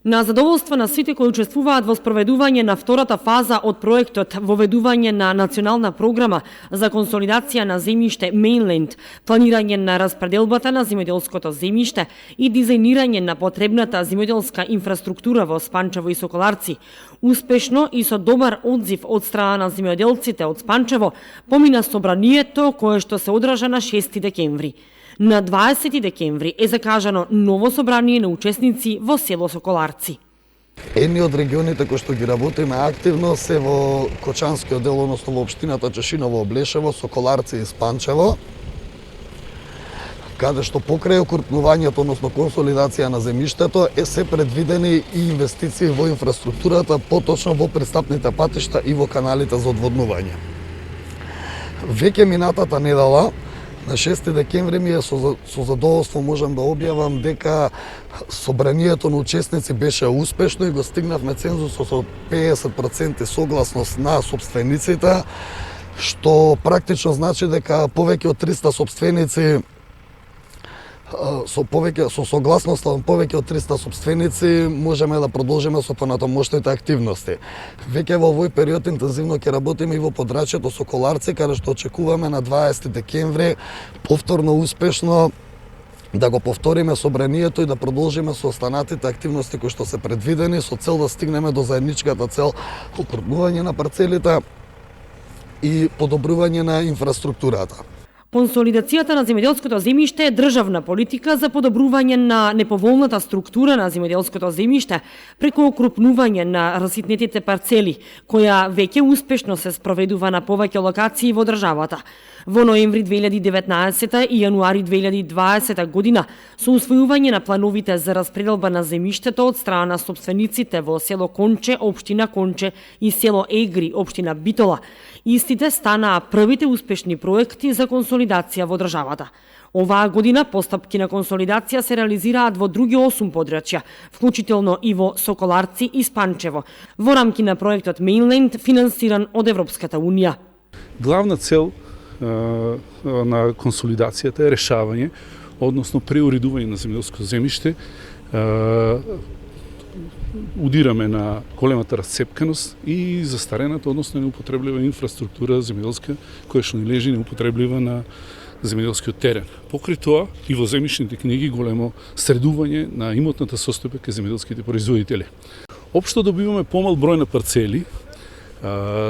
На задоволство на сите кои учествуваат во спроведување на втората фаза од проектот воведување на национална програма за консолидација на земјиште Mainland, планирање на распределбата на земјоделското земјиште и дизајнирање на потребната земјоделска инфраструктура во Спанчево и Соколарци, успешно и со добар одзив од страна на земјоделците од Спанчево, помина собранието кое што се одржа на 6 декември. На 20 декември е закажано ново собрание на учесници во село Соколарци. Едни од регионите кои што ги работиме активно се во Кочанскиот дел, односно во општината Чешиново, Облешево, Соколарци и Спанчево, каде што покрај окрупнувањето, односно консолидација на земјиштето, се предвидени и инвестиции во инфраструктурата, поточно во пристапните патишта и во каналите за одводнување. Веќе минатата недела, на 6 декември ми со задоволство можам да објавам дека собранието на учесници беше успешно и го стигнавме цензусот со 50% согласност на сопствениците, што практично значи дека повеќе од 300 сопственици со согласноста на повеќе од 300 сопственици можеме да продолжиме со понатамошните активности. Веќе во овој период интензивно ќе работиме и во подрачјето Соколарци, каде што очекуваме на 20 декември повторно успешно да го повториме собранието и да продолжиме со останатите активности кои што се предвидени со цел да стигнеме до заедничката цел окрупнување на парцелите и подобрување на инфраструктурата. Консолидацијата на земјоделското земјиште е државна политика за подобрување на неповолната структура на земјоделското земјиште преку окрупнување на раситнетите парцели, која веќе успешно се спроведува на повеќе локации во државата. Во ноември 2019 и јануари 2020 година, со усвојување на плановите за распределба на земјиштето од страна на собствениците во село Конче, општина Конче и село Егри, општина Битола, истите станаа првите успешни проекти за консолидација во државата. Оваа година постапки на консолидација се реализираат во други 8 подрачја, вклучително и во Соколарци и Спанчево, во рамки на проектот Mainland, финансиран од Европската Унија. Главна цел на консолидацијата е решавање, односно преуредување на земјоделско земјиште. Удираме на големата расцепканост и застарената, односно неупотреблива инфраструктура земјоделска, која што не лежи неупотреблива на земјоделскиот терен. Покрај тоа и во земјишните книги големо средување на имотната состојба кај земјоделските производители. Општо добиваме помал број на парцели,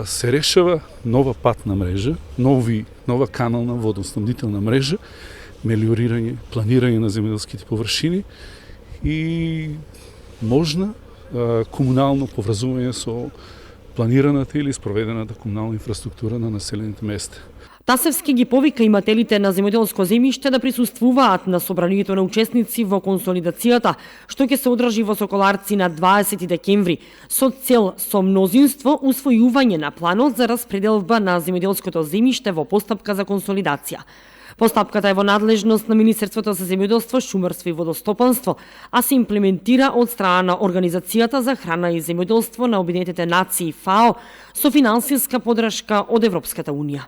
се решава нова патна мрежа, нова канална водоснабдителна мрежа, мелиорирање, планирање на земјоделските површини и можна комунално поврзување со планираната или спроведената комунална инфраструктура на населените места. Тасевски ги повика имателите на земјоделско земјиште да присуствуваат на собранието на учесници во консолидацијата, што ќе се одржи во Соколарци на 20 декември, со цел со мнозинство усвојување на планот за распределба на земјоделското земјиште во постапка за консолидација. Постапката е во надлежност на Министерството за земјоделство, шумарство и водостопанство, а се имплементира од страна на Организацијата за храна и земјоделство на Обединетите нации ФАО со финансиска подршка од Европската Унија.